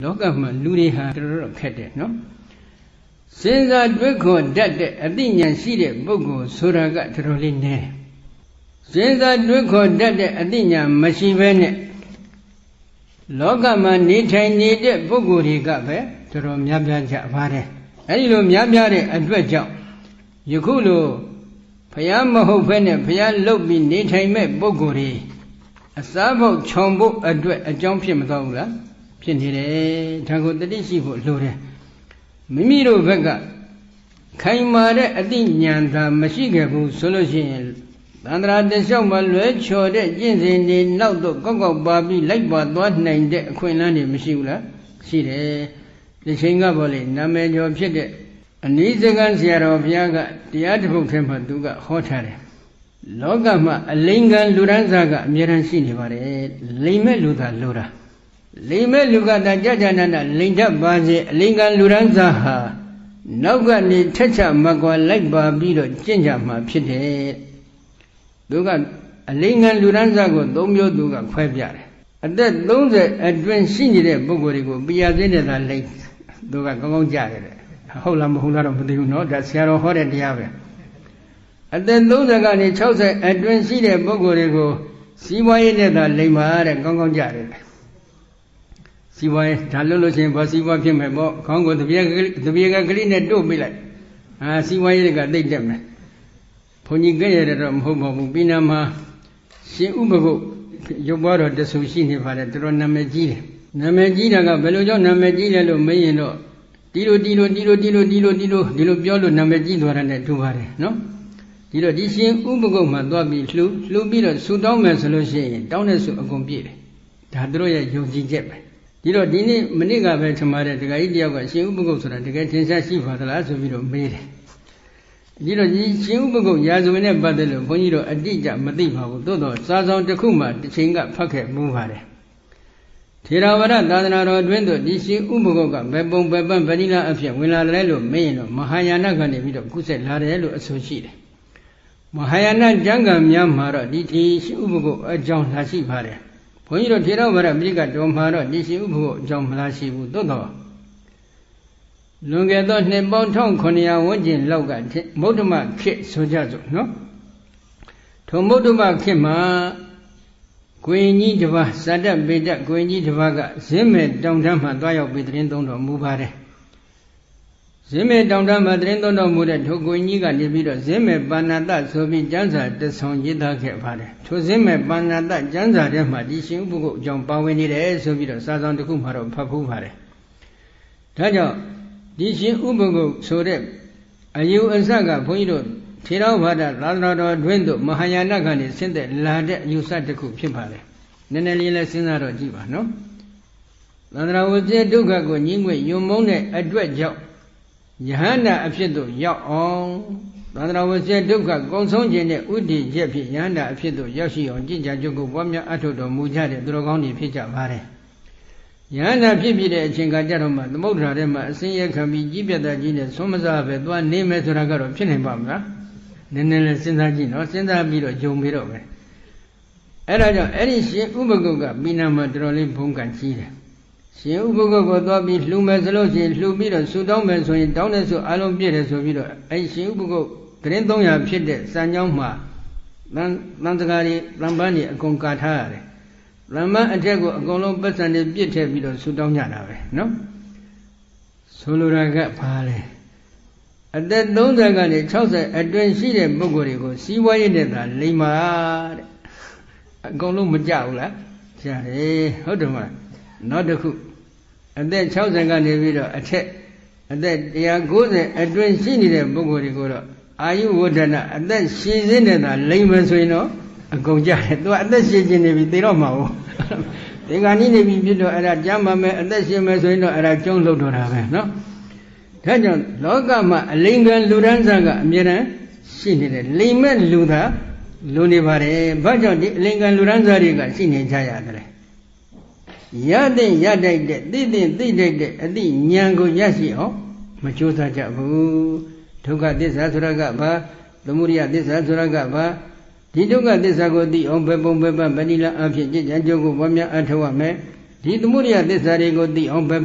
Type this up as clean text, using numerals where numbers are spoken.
လောကမှာလူတွေဟာတော်တော်ခက်တယ်နော်စဉ်းစားတွေးခေါ်တတ်တဲ့အသိဉာဏ်ရှိတဲ့ပုဂ္ဂိုလ်ဆိုတာကတော်တော်လေးနည်းစဉ်းစားတွေးခေါ်တတ်တဲ့အသိဉာဏ်မရှိဘဲနဲ့လောကမှာနေထိုင်နေတဲ့ပုဂ္ဂိုလ်တွေကပဲတော်တော်များများကြပါတယ်အဲဒီလိုများများတဲ့အတွက်ကြောင့်ယခုလိုဘုရားမဟုတ်ဘဲနဲ့ဘုရားလုပ်ပြီးနေထိုင်မဲ့ပုဂ္ဂိုလ်တွေအစားဖို့ခြုံဖို့အတွက်အကြောင်းဖြစ်မသွားဘူးလားဖြစ်နေတယ်ဒါကိုတတိရှိဖို့လိုတယ်မိမိတို့ဘက်ကခိုင်မာတဲ့အသိဉာဏ်သာမရှိခဲ့ဘူးဆိုလို့ရှိရင်သန္တရာတလျှောက်မှာလွဲချော်တဲ့ကျင့်စဉ်တွေနောက်တော့ကောက်ကောက်ပါပြီးလိုက်ပါသွားနိုင်တဲ့အခွင့်အလမ်းတွေမရှိဘူးလားရှိတယ်ဒီချိန်ကပေါ့လေနာမည်ကျော်ဖြစ်တဲ့အနိစ္စကံဆရာတော်ဘုရားကတရားတစ်ပုဒ်ထဲမှာသူကဟောထားတယ်လောကမှာအလိမ်ကံလူရန်စားကအမြဲတမ်းရှိနေပါတယ်လိမ်မဲ့လူသာလိုတာလိမ်မဲ့လူကတကြကြနာနာလိမ်တတ်ပါစေအလိမ်ကံလူရန်စားဟာနောက်ကနေထက်ချမကွာလိုက်ပါပြီးတော့ကျင့်ကြမှာဖြစ်တယ်သူကအလိမ်ကံလူရန်စားကို၃မျိုးသူကခွဲပြတယ်အသက်30အတွင်းရှိနေတဲ့ပုဂ္ဂိုလ်တွေကိုပိယသိတဲ့သာလိမ်သူကကောင်းကောင်းကြားတယ်ဟုတ်လားမဟုတ်လားတော့မသိဘူးเนาะဒါဆရာတော်ဟောတဲ့တရားပဲအသက်30ကနေ60အတွင်းရှိတဲ့ပုဂ္ဂိုလ်တွေကိုစီးပွားရေးနဲ့သာလိမ်ပါတဲ့ကောင်းကောင်းကြားတယ်စီးပွားရေးဒါလို့လို့ရှိရင်ဘာစီးပွားဖြစ်မယ်ပေါ့ခေါင်းကိုတပြေကကလေးနဲ့တို့ပြလိုက်စီးပွားရေးကသိတဲ့မယ်ဘုန်းကြီးကြည့်ရတော့မဟုတ်ပါဘူးပြီးနာမှာရှင်ဥပကုတ်ရုပ်ပွားတော်တဆူရှိနေပါတယ်တော်တော်နာမည်ကြီးတယ်နာမည်ကြီးတာကဘယ်လိုကြောင့်နာမည်ကြီးလဲလို့မေးရင်တော့ဒီလိုပြောလို့နာမည်ကြီးသွားတယ်နဲ့တူပါတယ်နော်ဒီတော့ဒီရှင်ဥပကုတ်မှာသွားပြီးလှူပြီးတော့ဆူတောင်းမယ်ဆိုလို့ရှိရင်တောင်းတဲ့ဆူအကုန်ပြည့်တယ်ဒါသူတို့ရဲ့ယုံကြည်ချက်ပဲဒီတော့ဒီနေ့မနေ့ကပဲထမတဲ့ဒကာကြီးတယောက်ကရှင်ဥပကုတ်ဆိုတာတကယ်ထင်ရှားရှိပါသလားဆိုပြီးတော့မေးတယ်ဒီတော့ဒီရှင်ဥပကုတ်ရာဇဝင်နဲ့ပတ်သက်လို့ဘုန်းကြီးတို့အတိအကျမသိပါဘူးသို့တော့စာဆောင်တစ်ခုမှတစ်ချိန်ကဖတ်ခဲ့မှုပါတယ်ထေရဝါဒသာသနာတော်အတွင်းသို့ဒီရှင်ဥပကုတ်ကဘယ်ပုံဘယ်ပန်းဗဏိလအဖြစ်ဝင်လာတယ်လို့မေးရင်တော့မဟာယာနကနေပြီးတော့ကုဆက်လာတယ်လို့အဆိုရှိတယ်မဟာယာနကျမ်းဂန်များမှာတော့ဒီရှင်ဥပကုတ်အကြောင်းလာရှိပါတယ်ဘုန်းကြီးတို့ထေရဝါဒပိဋကတော်မှာတော့ဒီရှင်ဥပကုတ်အကြောင်းမလာရှိဘူးသို့တော့လွန်ခဲ့သောနှစ်ပေါင်း1900ဝန်းကျင်လောက်ကမௌဒ္ဓမခေတ်ဆိုကြစို့နော်ထိုမௌဒ္ဓမခေတ်မှာကိုင်ကြီးတစ်ပါးဇာတပေတကိုင်ကြီးတစ်ပါးကဇင်းမဲ့တောင်တန်းမှာတွားရောက်ပြီးသတင်းသုံးတော်မူပါတယ်ဇင်းမဲ့တောင်တန်းမှာသတင်းသုံးတော်မူတဲ့ထိုကိုင်ကြီးကနေပြီးတော့ဇင်းမဲ့ပါဏာတဆိုပြီးကျမ်းစာတဆောင်ရေးသားခဲ့ပါတယ်ထိုဇင်းမဲ့ပါဏာတကျမ်းစာထဲမှာဒီရှင်ဥပကုတ်အကြောင်းပါဝင်နေတယ်ဆိုပြီးတော့စာဆောင်တစ်ခုမှတော့ဖတ်ဖူးပါတယ်ဒါကြောင့်ဒီရှင်ဥပကုတ်ဆိုတဲ့အယူအဆကဘုန်းကြီးတို့ထေရဝါဒသာသနာတော်တွင်သို့မဟာယာနကနေဆင်းသက်လာတဲ့အယူဆတစ်ခုဖြစ်ပါလေနည်းနည်းလေးလဲစဉ်းစားတော့ကြည့်ပါနော်သန္တရာဝဇ္ဇဒုက္ခကိုညှင်းငွေယုံမုန်းတဲ့အတွက်ကြောင့်ယဟန္တာအဖြစ်သို့ရောက်အောင်သန္တရာဝဇ္ဇဒုက္ခကုံဆုံးခြင်းနဲ့ဥတည်ချက်ဖြင့်ယဟန္တာအဖြစ်သို့ရောက်ရှိအောင်ကြင်ကြံကြုတ်ကိုပွားများအထောက်တော်မူကြတဲ့သူတော်ကောင်းတွေဖြစ်ကြပါတယ်ယဟန္တာဖြစ်ဖြစ်တဲ့အချိန်ကကြတော့မှသမုဒ္ဒရာထဲမှာအစင်းရခံပြီးကြီးပြတ်တာကြီးနဲ့သုံးမစားပဲသွားနေမယ်ဆိုတာကတော့ဖြစ်နိုင်ပါမလားနည်းနည်းလေးစဉ်းစားကြည့်နော်စဉ်းစားပြီးတော့ယုံပြီးတော့ပဲအဲ့ဒါကြောင့်အဲ့ဒီရှင်ဥပကုတ်ကမိနာမှာတော်တော်လေးဘုံကံကြီးတယ်ရှင်ဥပကုတ်ကိုသွားပြီးလှူမယ်ဆိုလို့ရှိရင်လှူပြီးတော့ဆူတောင်းမယ်ဆိုရင်တောင်းတဲ့ဆူအလုံးပြည့်တယ်ဆိုပြီးတော့အဲ့ရှင်ဥပကုတ်သတင်း300ဖြစ်တဲ့စံကြောင်းမှာသံစကားတွေသံပန်းတွေအကုန်ကာထားရတယ်လမ်းမအထက်ကိုအကုန်လုံးပတ်စံတွေပြစ်ထည့်ပြီးတော့ဆူတောင်းကြတာပဲနော်ဆိုလိုတာကဘာလဲအသက်30ကနေ60အတွင်းရှိတဲ့ပုဂ္ဂိုလ်တွေကိုစီးပွားရေးနဲ့သာလိမ်ပါတဲ့အကုန်လုံးမကြဘူးလားကြားတယ်ဟုတ်တယ်မလားနောက်တစ်ခုအသက်60ကနေပြီးတော့အထက်အသက်190အတွင်းရှိနေတဲ့ပုဂ္ဂိုလ်တွေကိုတော့အာယုဝဒနာအသက်ရှည်စင်းနဲ့သာလိမ်မယ်ဆိုရင်တော့အကုန်ကြတယ်သူကအသက်ရှည်ခြင်းနေပြီသေတော့မှာဟုတ်ဒီကနေ့နေပြီဖြစ်တော့အဲ့ဒါကြမ်းပါမယ်အသက်ရှည်မယ်ဆိုရင်တော့အဲ့ဒါကျုံးလို့တော့တာပဲနော်ဒါကြောင့်လောကမှာအလိမ်ကံလူရန်စားကအမြဲတမ်းရှိနေတယ်လိမ်မဲ့လူသာလူနေပါတယ်ဘာကြောင့်ဒီအလိမ်ကံလူရန်စားတွေကရှိနေကြရတယ်ရတဲ့ရတိုက်တဲ့သိတဲ့သိတိုက်တဲ့အသိဉာဏ်ကိုရရှိအောင်မကြိုးစားကြဘူးဒုက္ခသစ္စာဆိုတာကဘာသမုဒယသစ္စာဆိုတာကဘာဒီဒုက္ခသစ္စာကိုသိအောင်ဘယ်ပုံဘယ်ပဗဏိလအဖြစ်ကြည်ကြံကြုတ်ကိုပွားများအထောက်ရမယ် ဒီသမုဒိယသစ္စာတွေကိုသိအောင်ဘယ်